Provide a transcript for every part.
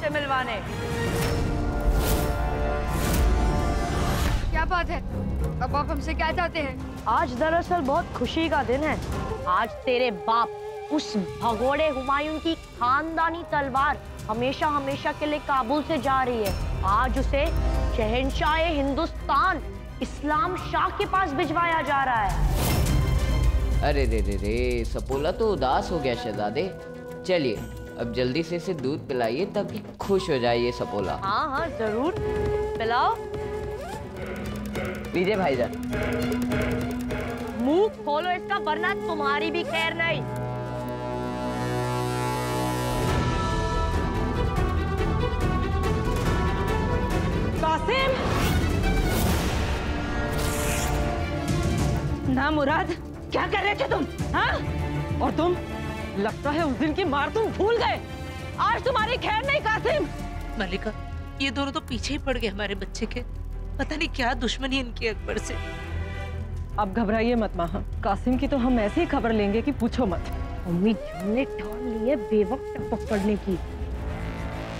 से मिलवाने। क्या बात है? अब आप हमसे क्या चाहते हैं? आज दरअसल बहुत खुशी का दिन है। आज तेरे बाप उस भगोड़े हुमायूं की खानदानी तलवार हमेशा हमेशा के लिए काबुल से जा रही है। आज उसे शहंशाह हिंदुस्तान इस्लाम शाह के पास भिजवाया जा रहा है। अरे रे, सपोला तो उदास हो गया शहजादे। चलिए अब जल्दी से इसे दूध पिलाइए ताकि खुश हो जाए ये सपोला। हाँ हाँ जरूर, पिलाओ। लीजिए भाईजान। मुंह खोलो इसका, वरना तुम्हारी भी खैर नहीं। कासिम! ना मुराद, क्या कर रहे थे तुम? हाँ? और तुम? लगता है उस दिन की मार तुम भूल गए। आज तुम्हारी खैर नहीं कासिम। मलिका, ये दोनों तो पीछे ही पड़ गए हमारे बच्चे के। पता नहीं क्या दुश्मनी इनकी अकबर से। अब घबराइए मत माँ, कासिम की तो हम ऐसी ही खबर लेंगे कि पूछो मत। उम्मीद हमने ठान ली है बेवक्त पकड़ने की।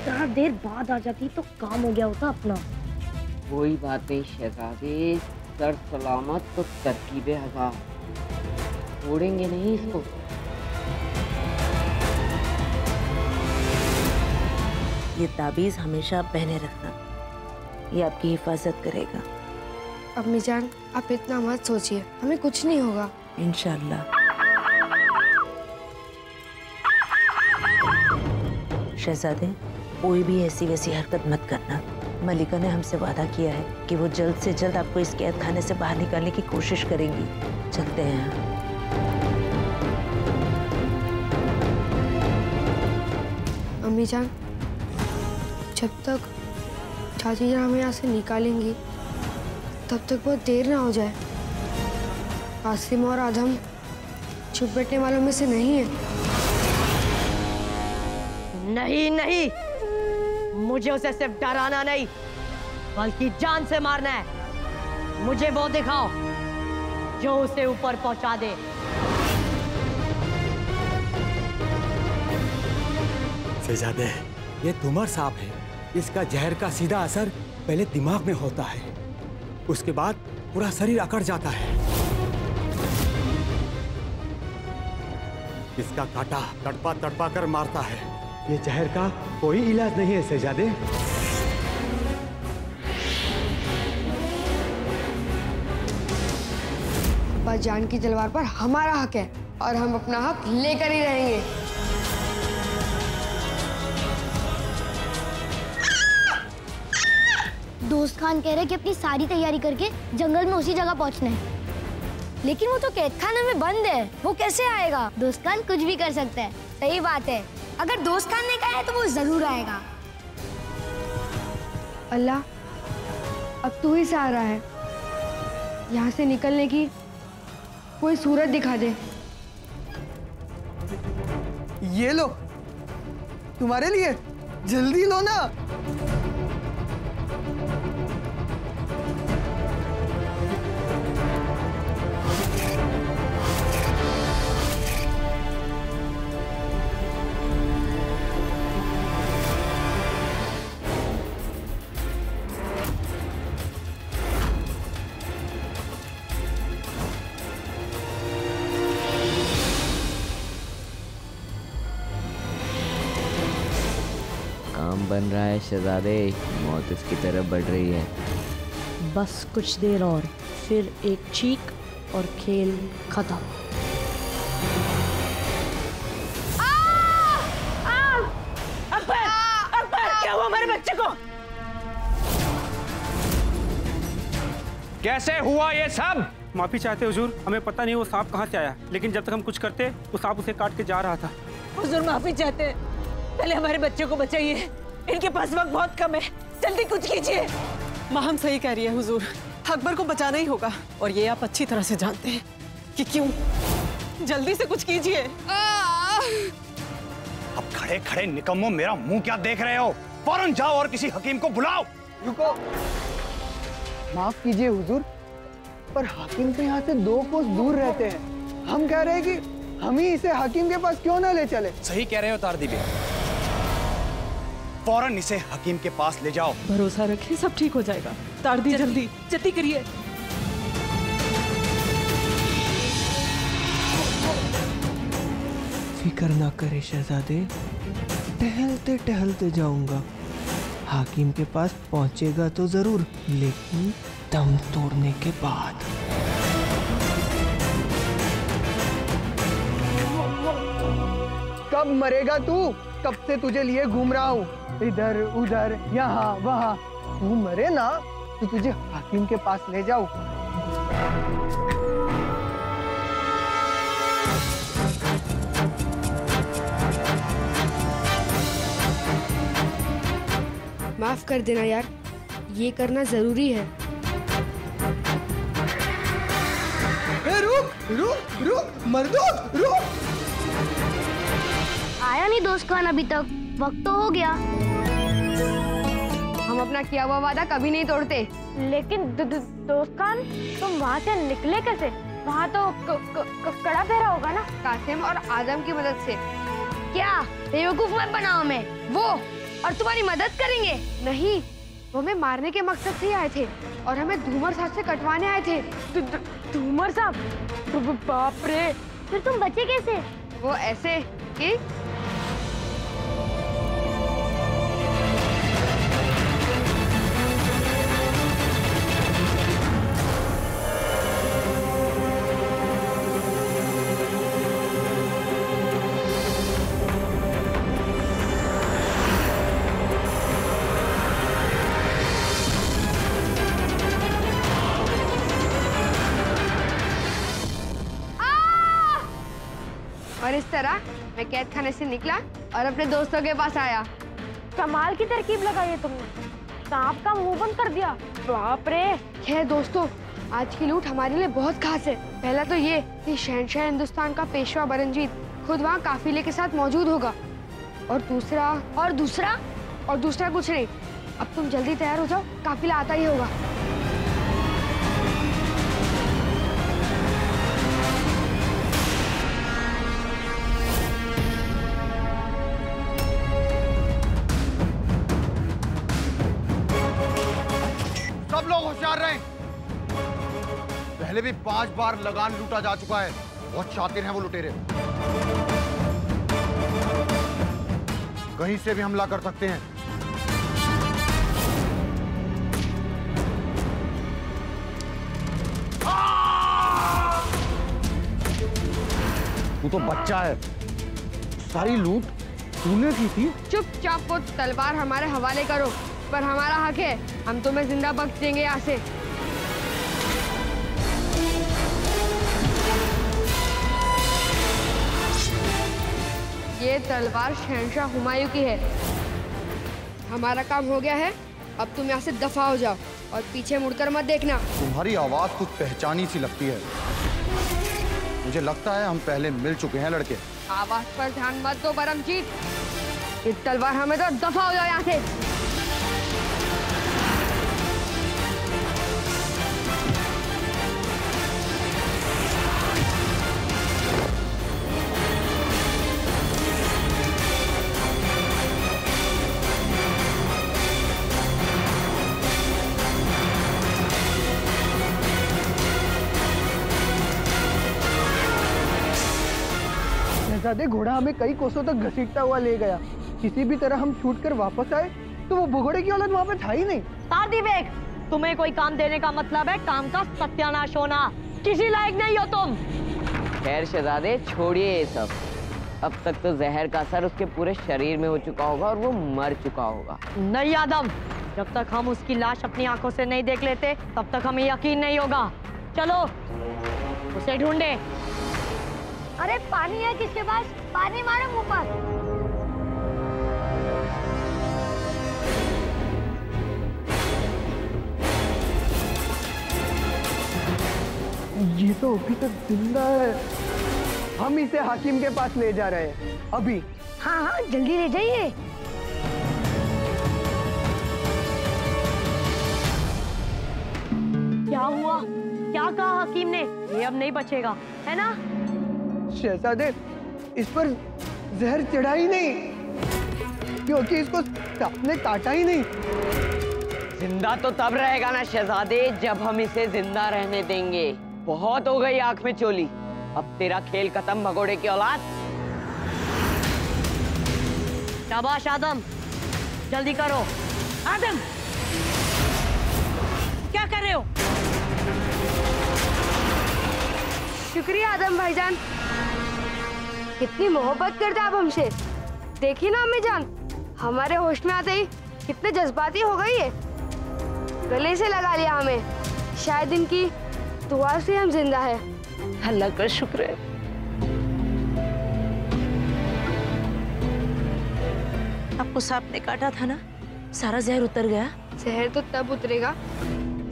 जरा देर बाद आ जाती तो काम हो गया होता अपना। कोई बात नहीं शहजादे, सर सलामत तो तरकीबें हजार। छोड़ेंगे नहीं इसको। ये ताबीज हमेशा पहने रखना, ये आपकी हिफाजत करेगा। अम्मी जान, आप इतना मत सोचिए, हमें कुछ नहीं होगा इंशाअल्लाह। शहजादे, कोई भी ऐसी वैसी हरकत मत करना। मलिका ने हमसे वादा किया है कि वो जल्द से जल्द आपको इस कैद खाने से बाहर निकालने की कोशिश करेंगी। चलते हैं। अम्मी जान, जब तक चाची जान हमें यहाँ से निकालेंगी तब तक बहुत देर ना हो जाए। कासिम और आदम चुप बैठने वालों में से नहीं है। नहीं नहीं, मुझे उसे सिर्फ डराना नहीं बल्कि जान से मारना है। मुझे वो दिखाओ जो उसे ऊपर पहुंचा दे। शहजादे, ये तुमर सांप है। इसका जहर का सीधा असर पहले दिमाग में होता है, उसके बाद पूरा शरीर अकड़ जाता है। इसका कांटा तड़पा तड़पा कर मारता है। ये जहर का कोई इलाज नहीं है शहजादे। अब्बा जान की तलवार पर हमारा हक है और हम अपना हक लेकर ही रहेंगे। दोस्त खान कह रहे कि अपनी सारी तैयारी करके जंगल में उसी जगह पहुंचना है, लेकिन वो तो कैद खाने में बंद है, वो कैसे आएगा? दोस्त खान कुछ भी कर सकता है। सही बात है, अगर दोस्त खान ने कहा है तो वो जरूर आएगा। अल्लाह, अब तू ही सहारा है, यहाँ से निकलने की कोई सूरत दिखा दे। ये लो, तुम्हारे लिए, जल्दी लो ना। बन रहा है शहजादे, मौत इसकी तरफ बढ़ रही है। बस कुछ देर और, फिर एक चीख और खेल खत्म। अकबर, क्या हुआ हमारे बच्चे को? कैसे हुआ ये सब? माफी चाहते हुजूर, हमें पता नहीं वो सांप कहाँ से आया, लेकिन जब तक हम कुछ करते वो सांप उसे काट के जा रहा था। हुजूर माफी चाहते हैं, पहले हमारे बच्चे को बचाइए, इनके पास वक्त बहुत कम है, जल्दी कुछ कीजिए। माँ हम सही कह रही है हुजूर, अकबर को बचाना ही होगा और ये आप अच्छी तरह से जानते हैं कि क्यों। जल्दी से कुछ कीजिए। अब खड़े खड़े निकम्मो मेरा मुंह क्या देख रहे हो? फौरन जाओ और किसी हकीम को बुलाओ। रुको, माफ कीजिए हुजूर, पर हकीम तो यहाँ से 2 कोस दूर रहते हैं। हम कह रहे हैं कि हम ही इसे हकीम के पास क्यों ना ले चले। सही कह रहे हो तारदी बे। फौरन इसे हकीम के पास ले जाओ। भरोसा रखिए, सब ठीक हो जाएगा। तार दी, जल्दी जल्दी करिए। फिक्र ना करे शहजादे, टहलते टहलते जाऊंगा। हाकिम के पास पहुंचेगा तो जरूर, लेकिन दम तोड़ने के बाद। कब मरेगा तू? कब से तुझे लिए घूम रहा हूँ, इधर उधर यहाँ वहाँ। तू मरे ना तो तुझे हाकिम के पास ले जाऊँ। माफ कर देना यार, ये करना जरूरी है। रुक रुक रुक मर्दोक रुक। आया नहीं दोस्त खान अभी तक, वक्त तो हो गया। हम अपना किया हुआ वादा कभी नहीं तोड़ते। लेकिन दोस्त खान, तुम वहाँ से निकले कैसे? वहाँ तो कड़ा फेरा होगा ना? कासिम और आदम की मदद से। क्या बेवकूफ मत बनाओ हमें। वो और तुम्हारी मदद करेंगे? नहीं, वो हमें मारने के मकसद से ही आए थे और हमें धूमर साहब से कटवाने आए थे। धूमर साहब? बाप रे, फिर तुम बचे कैसे? वो ऐसे कि और इस तरह मैं कैद खाने से निकला और अपने दोस्तों के पास आया। कमाल की तरकीब लगाई है तुमने, सांप का मुंह बंद कर दिया। बाप रे। खैर दोस्तों, आज की लूट हमारे लिए बहुत खास है। पहला तो ये कि शहंशाह हिंदुस्तान का पेशवा बरंजीत खुद वहाँ काफिले के साथ मौजूद होगा। और दूसरा कुछ नहीं। अब तुम जल्दी तैयार हो जाओ, काफिला आता ही होगा। सब लोग होशियार रहें। पहले भी 5 बार लगान लूटा जा चुका है। बहुत शातिर हैं वो लुटेरे। कहीं से भी हमला कर सकते हैं। तू तो बच्चा है, सारी लूट तूने की थी। चुपचाप वो तलवार हमारे हवाले करो, पर हमारा हक है, हम तुम्हें जिंदा बख्श देंगे यहाँ से। ये तलवार शहंशाह हुमायूं की है। हमारा काम हो गया है, अब तुम यहाँ से दफा हो जाओ और पीछे मुड़कर मत देखना। तुम्हारी आवाज कुछ पहचानी सी लगती है। मुझे लगता है हम पहले मिल चुके हैं लड़के। आवाज पर ध्यान मत दो परमजीत। ये तलवार हमें तो दफा हो जाओ यहाँ से। शहजादे, घोड़ा हमें कई कोसों तक घसीटता हुआ ले गया। किसी भी तरह हम छूट कर वापस आए तो वो भगोड़े की औलाद वहाँ पे था ही नहीं। तारदीवेक, तुम्हें कोई काम देने का मतलब है काम का सत्यानाश होना। किसी लायक नहीं हो तुम। खैर शहजादे, छोड़िए ये सब। अब तक तो जहर का असर उसके पूरे शरीर में हो चुका होगा और वो मर चुका होगा। नहीं आदम, जब तक हम उसकी लाश अपनी आंखों से नहीं देख लेते तब तक हमें यकीन नहीं होगा। चलो उसे ढूंढे। अरे पानी है किसके पास? पानी मारो मुंह पर। ये तो अभी तक जिंदा है। हम इसे हाकिम के पास ले जा रहे हैं अभी। हाँ हाँ, जल्दी ले जाइए। क्या हुआ? क्या कहा हकीम ने? ये अब नहीं बचेगा, है ना? शहजादे, इस पर जहर चढ़ा ही नहीं। क्योंकि इसको आपने काटा ही नहीं। जिंदा तो तब रहेगा ना शहजादे जब हम इसे जिंदा रहने देंगे। बहुत हो गई आंख में चोली, अब तेरा खेल खत्म भगोड़े की औलाद। शाबाश आदम, जल्दी करो। आदम, क्या कर रहे हो? शुक्रिया आदम भाईजान, कितनी मोहब्बत करते आप हमसे। देखिए ना अम्मी जान, हमारे होश में आते ही कितने जज्बाती हो गई है। गले से लगा लिया हमें, शायद इनकी दुआ से हम जिंदा है। अल्लाह का शुक्र है। आपको सांप ने काटा था ना, सारा जहर उतर गया? जहर तो तब उतरेगा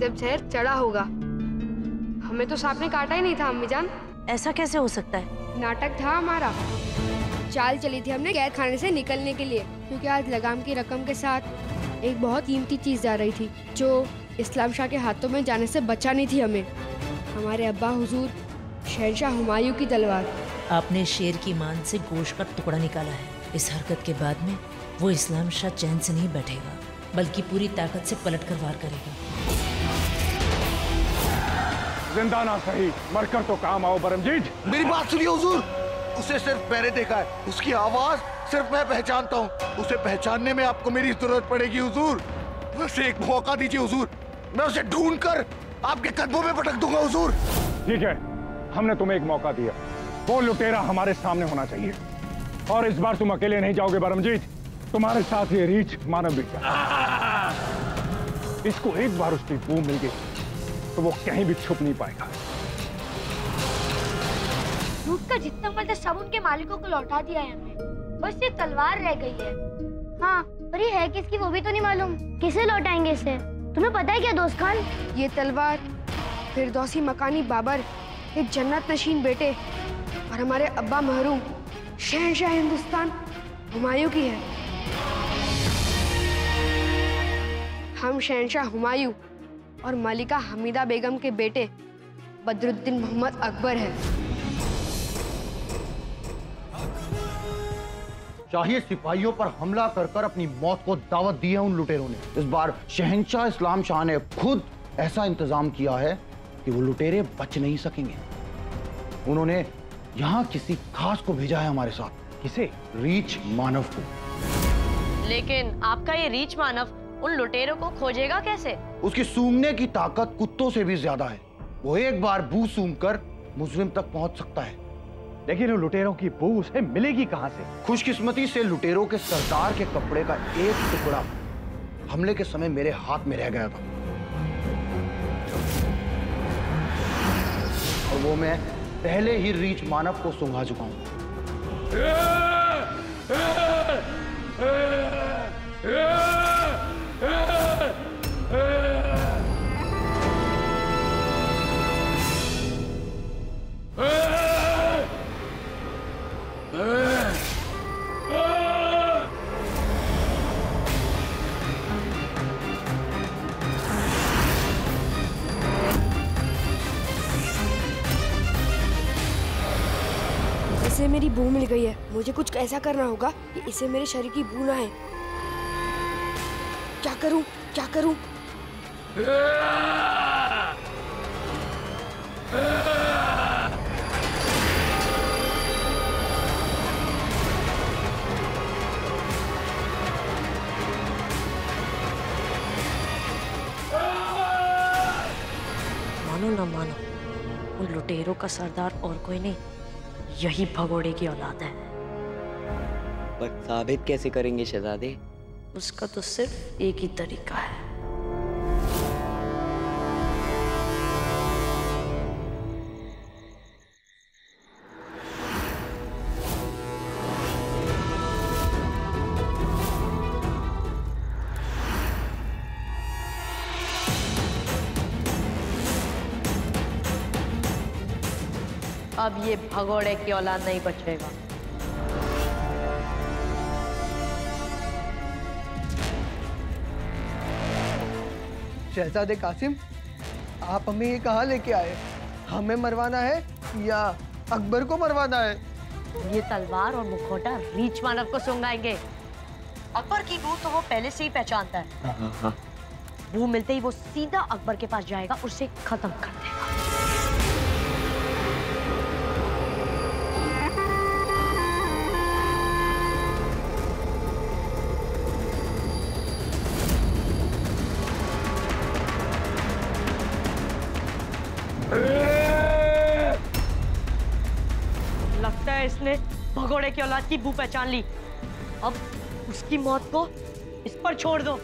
जब जहर चढ़ा होगा। हमें तो सांप ने काटा ही नहीं था अम्मी जान। ऐसा कैसे हो सकता है? नाटक था हमारा, चाल चली थी हमने कैद खाने से निकलने के लिए, क्योंकि आज लगाम की रकम के साथ एक बहुत कीमती चीज जा रही थी जो इस्लाम शाह के हाथों में जाने से बचानी थी हमें। हमारे अब्बा हुजूर शहंशाह हुमायूं की तलवार। आपने शेर की मान से गोश्त का टुकड़ा निकाला है। इस हरकत के बाद में वो इस्लाम शाह चैन से नहीं बैठेगा, बल्कि पूरी ताकत से पलट कर वार करेगा। जिंदा ना सही, मरकर तो काम आओ बरमजीत। मेरी बात सुनिए हुजूर, उसे सिर्फ मैंने देखा है, उसकी आवाज सिर्फ मैं पहचानता हूँ। उसे पहचानने में आपको मेरी जरूरत पड़ेगी हुजूर। उसे एक मौका दीजिए हुजूर, मैं उसे ढूंढ कर आपके कदमों में पटक दूंगा हुजूर। ठीक है, हमने तुम्हें एक मौका दिया, वो लुटेरा हमारे सामने होना चाहिए। और इस बार तुम अकेले नहीं जाओगे बरमजीत, तुम्हारे साथ ये रीछ मानव भी जाए। इसको एक बार उसकी बू मिल गई तो वो कहीं भी छुप नहीं पाएगा। लूट का जितना माल था सब उनके मालिकों को लौटा दिया है हमने, बस ये तलवार रह गई है। हाँ, पर ये है किसकी वो भी तो नहीं मालूम। किसे लौटाएंगे इसे? तुम्हें पता है क्या दोस्त खान? ये तलवार फिरदौसी मकानी बाबर के जन्नत नशीन बेटे और हमारे अब्बा महरूम शहंशाह हिंदुस्तान हुमायूं की है। हम शहंशाह हुमायूं और मलिका हमीदा बेगम के बेटे बदरुद्दीन मोहम्मद अकबर है। शाही सिपाहियों पर हमला कर कर अपनी मौत को दावत दी है उन लुटेरों ने। इस बार शहंशाह इस्लाम शाह ने खुद ऐसा इंतजाम किया है कि वो लुटेरे बच नहीं सकेंगे। उन्होंने यहाँ किसी खास को भेजा है हमारे साथ। किसे? रीछ मानव को। लेकिन आपका ये रीछ मानव उन लुटेरों को खोजेगा कैसे? उसकी सूंघने की ताकत कुत्तों से भी ज्यादा है। वो एक बार बू सूंघकर मुजरिम तक पहुंच सकता है। लेकिन उन लुटेरों की बू उसे मिलेगी कहां से? खुशकिस्मती से लुटेरों के सरदार के कपड़े का एक टुकड़ा हमले के समय मेरे हाथ में रह गया था, और वो मैं पहले ही रीछ मानव को सूंघा चुका हूं। इसे मेरी बू मिल गई है, मुझे कुछ ऐसा करना होगा कि इसे मेरे शरीर की बू ना है। क्या करूं? क्या करूं? मानो ना मानो, उन लुटेरों का सरदार और कोई नहीं, यही भगोड़े की औलाद है। पर साबित कैसे करेंगे शहजादे? उसका तो सिर्फ एक ही तरीका है। अब ये भगोड़े की औलाद नहीं बचेगा। शहजादे कासिम, आप हमें ये कहाँ लेके आए? हमें मरवाना है या अकबर को मरवाना है? ये तलवार और मुखौटा रीछ मानव को सूंघाएंगे। अकबर की बू तो वो पहले से ही पहचानता है। बू मिलते ही वो सीधा अकबर के पास जाएगा, उसे खत्म कर देगा। लगता है इसने भगोड़े की औलाद की बू पहचान ली। अब उसकी मौत को इस पर छोड़ दो।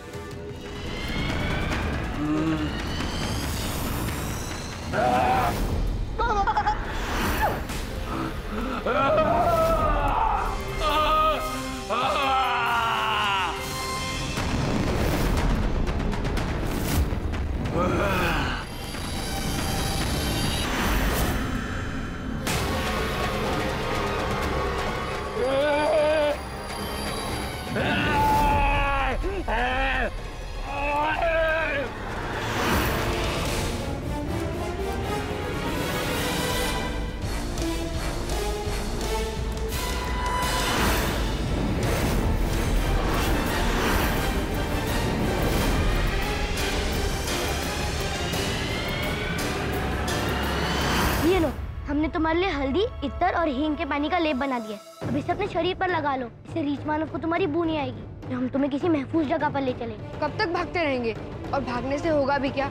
हमने तुम्हारे लिए हल्दी, इत्तर और हींग के पानी का लेप बना दिया। अब इसे अपने शरीर पर लगा लो, इससे रीछ मानव को तुम्हारी बू नहीं आएगी। हम तुम्हें किसी महफूज जगह पर ले चलेंगे। कब तक भागते रहेंगे? और भागने से होगा भी क्या?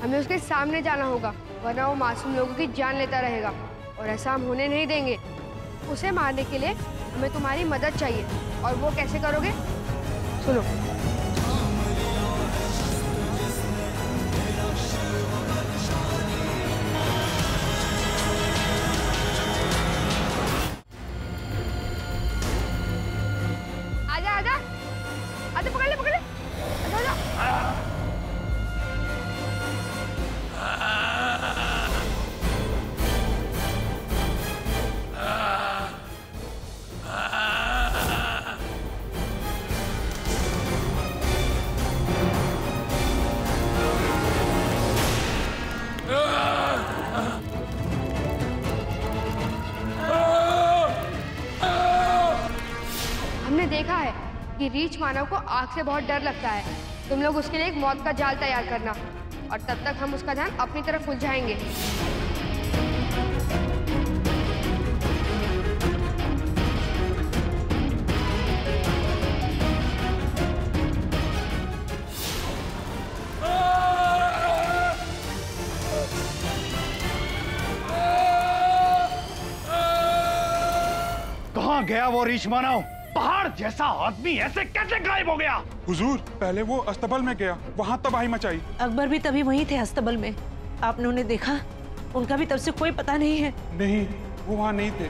हमें उसके सामने जाना होगा, वरना वो मासूम लोगों की जान लेता रहेगा, और ऐसा हम होने नहीं देंगे। उसे मारने के लिए हमें तुम्हारी मदद चाहिए, और वो कैसे करोगे? सुनो। देखा है कि रीछ मानव को आग से बहुत डर लगता है। तुम लोग उसके लिए एक मौत का जाल तैयार करना, और तब तक हम उसका ध्यान अपनी तरफ उलझाएंगे। कहाँ गया वो रीछ मानव? पहाड़ जैसा आदमी ऐसे कैसे गायब हो गया? हुजूर, पहले वो अस्तबल में गया, वहाँ तबाही मचाई। अकबर भी तभी वहीं थे अस्तबल में। आपने उन्हें देखा? उनका भी तब से कोई पता नहीं है। नहीं, वो वहाँ नहीं थे।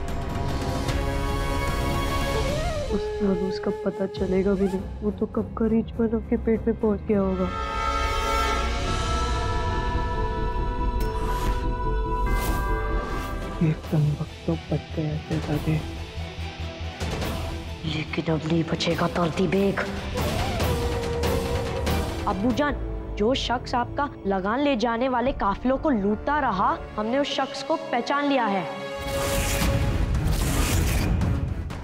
उसका पता चलेगा भी नहीं। वो तो कब का रीछ मानव के पेट में पहुंच गया होगा। एकदम वक्त तो बच गया शहजादे, लेकिन अब नहीं बचेगा तरती बेग। अब्बूजान, जो शख्स आपका लगान ले जाने वाले काफिलों को लूटता रहा, हमने उस शख्स को पहचान लिया है।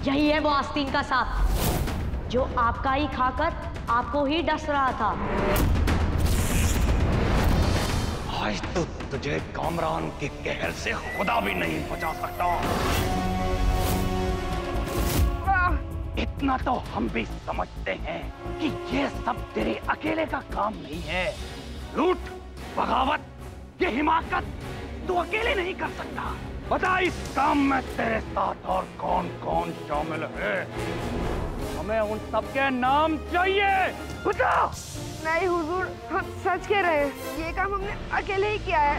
यही है वो आस्तीन का सांप, जो आपका ही खाकर आपको ही डस रहा था। आज तो तुझे कामरान के कहर से खुदा भी नहीं बचा सकता। इतना तो हम भी समझते हैं कि ये सब तेरे अकेले का काम नहीं है। लूट, बगावत, ये हिमाकत तू अकेले नहीं कर सकता। बता इस काम में तेरे साथ और कौन कौन शामिल है? हमें उन सबके नाम चाहिए। बता। नहीं हुजूर, हम सच कह रहे हैं। ये काम हमने अकेले ही किया है,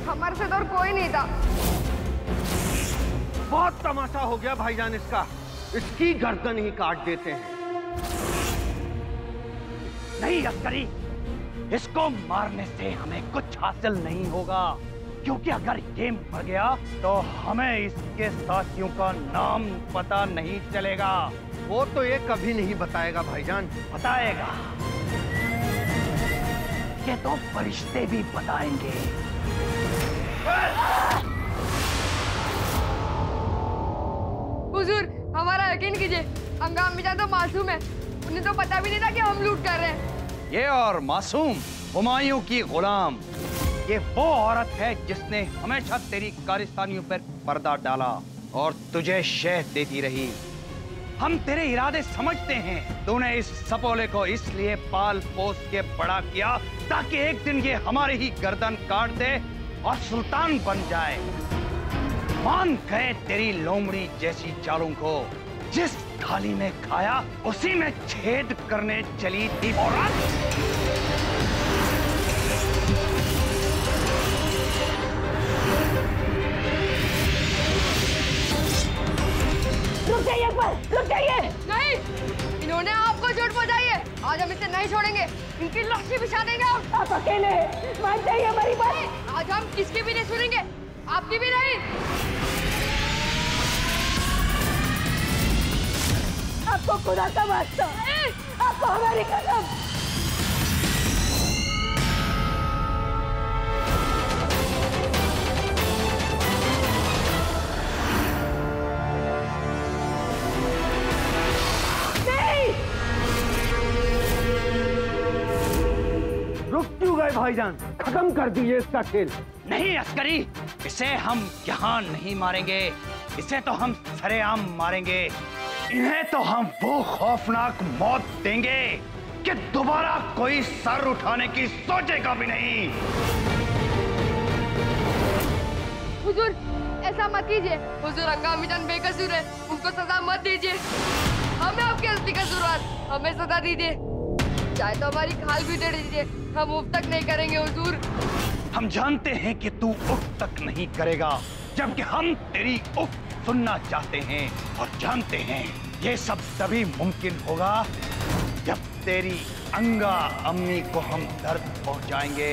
हमारे साथ और कोई नहीं था। बहुत तमाशा हो गया भाईजान इसका, इसकी गर्दन ही काट देते हैं। नहीं अस्करी, इसको मारने से हमें कुछ हासिल नहीं होगा, क्योंकि अगर ये मर गया तो हमें इसके साथियों का नाम पता नहीं चलेगा। वो तो ये कभी नहीं बताएगा भाईजान। बताएगा, ये तो फरिश्ते भी बताएंगे। हुजूर, हमारा यकीन कीजिए, अंगा अम्मी जान तो मासूम है, उन्हें तो पता भी नहीं था कि हम लूट कर रहे हैं। ये और मासूम हुमायूं की गुलाम, ये वो औरत है जिसने हमेशा तेरी कारिस्तानियों पर पर्दा डाला और तुझे शहद देती रही। हम तेरे इरादे समझते हैं। तूने इस सपोले को इसलिए पाल पोस के बड़ा किया ताकि एक दिन ये हमारी ही गर्दन काट दे और सुल्तान बन जाए। मान गए तेरी लोमड़ी जैसी चालों को। जिस थाली में खाया उसी में छेद करने चली थी औरत। रुक जाइए अकबर, रुक जाइए। नहीं, इन्होंने आपको चोट पहुंचाई है। आज हम इसे नहीं छोड़ेंगे, इनकी लाशी बिछा देंगे। आप अकेले मान जाइए हमारी बात। आज हम किसकी भी नहीं सुनेंगे, आपकी भी नहीं। आपको खुदा का वास्ता, आपको हमारी कसम। रुक क्यों गए भाईजान? खत्म कर दीजिए इसका खेल। नहीं अस्करी, इसे हम यहाँ नहीं मारेंगे, इसे तो हम सरेआम मारेंगे। इन्हें तो हम वो खौफनाक मौत देंगे कि दोबारा कोई सर उठाने की सोचेगा भी नहीं। हुजूर, ऐसा मत कीजिए। हुजूर, अंगा अम्मीजान बेकसूर है, उनको सजा मत दीजिए। हमें आपकी असली कसूरवार, हमें सजा दीजिए। चाहे तो हमारी खाल भी दे दीजिए, हम उफ तक नहीं करेंगे हुजूर। हम जानते हैं कि तू उफ तक नहीं करेगा, जबकि हम तेरी उफ सुनना चाहते हैं और जानते हैं ये सब तभी मुमकिन होगा जब तेरी अंगा अम्मी को हम दर्द पहुंचाएंगे।